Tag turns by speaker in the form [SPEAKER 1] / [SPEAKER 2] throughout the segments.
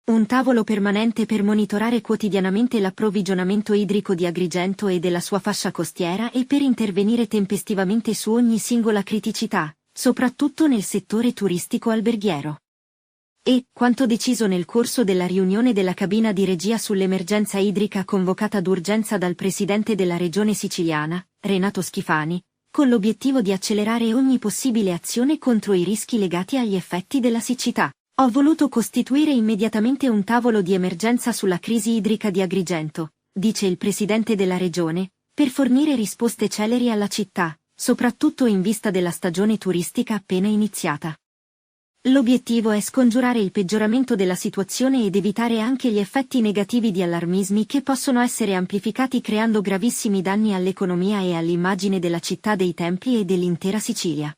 [SPEAKER 1] Un tavolo permanente per monitorare quotidianamente l'approvvigionamento idrico di Agrigento e della sua fascia costiera e per intervenire tempestivamente su ogni singola criticità, soprattutto nel settore turistico alberghiero. E, quanto deciso nel corso della riunione della cabina di regia sull'emergenza idrica convocata d'urgenza dal presidente della regione siciliana, Renato Schifani, con l'obiettivo di accelerare ogni possibile azione contro i rischi legati agli effetti della siccità. Ho voluto costituire immediatamente un tavolo di emergenza sulla crisi idrica di Agrigento, dice il presidente della regione, per fornire risposte celeri alla città, soprattutto in vista della stagione turistica appena iniziata. L'obiettivo è scongiurare il peggioramento della situazione ed evitare anche gli effetti negativi di allarmismi che possono essere amplificati creando gravissimi danni all'economia e all'immagine della città dei Templi e dell'intera Sicilia.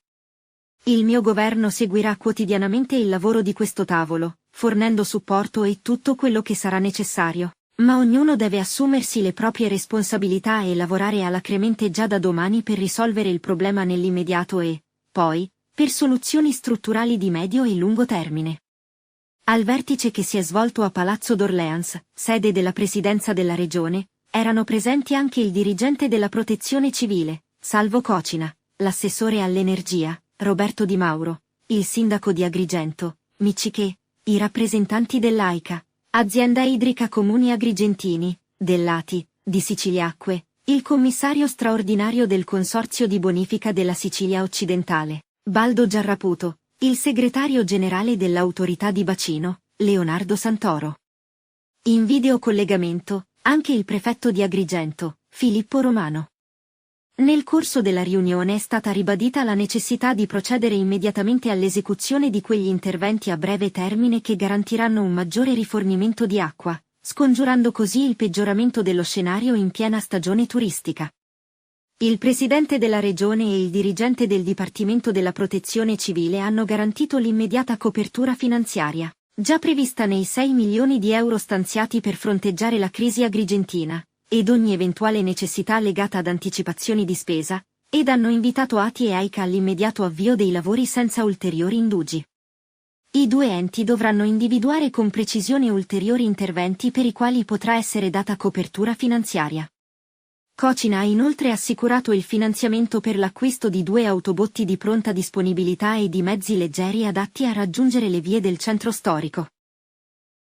[SPEAKER 1] Il mio governo seguirà quotidianamente il lavoro di questo tavolo, fornendo supporto e tutto quello che sarà necessario, ma ognuno deve assumersi le proprie responsabilità e lavorare alacremente già da domani per risolvere il problema nell'immediato e, poi, per soluzioni strutturali di medio e lungo termine. Al vertice che si è svolto a Palazzo d'Orléans, sede della Presidenza della Regione, erano presenti anche il dirigente della Protezione Civile, Salvo Cocina, l'assessore all'energia, Roberto Di Mauro, il sindaco di Agrigento, Micciché, i rappresentanti dell'AICA, Azienda Idrica Comuni Agrigentini, dell'ATI, di Siciliacque, il commissario straordinario del Consorzio di Bonifica della Sicilia Occidentale, Baldo Giarraputo, il segretario generale dell'Autorità di Bacino, Leonardo Santoro. In videocollegamento, anche il prefetto di Agrigento, Filippo Romano. Nel corso della riunione è stata ribadita la necessità di procedere immediatamente all'esecuzione di quegli interventi a breve termine che garantiranno un maggiore rifornimento di acqua, scongiurando così il peggioramento dello scenario in piena stagione turistica. Il presidente della regione e il dirigente del Dipartimento della Protezione Civile hanno garantito l'immediata copertura finanziaria, già prevista nei 6 milioni di euro stanziati per fronteggiare la crisi agrigentina, ed ogni eventuale necessità legata ad anticipazioni di spesa, ed hanno invitato ATI e AICA all'immediato avvio dei lavori senza ulteriori indugi. I due enti dovranno individuare con precisione ulteriori interventi per i quali potrà essere data copertura finanziaria. Cocina ha inoltre assicurato il finanziamento per l'acquisto di 2 autobotti di pronta disponibilità e di mezzi leggeri adatti a raggiungere le vie del centro storico.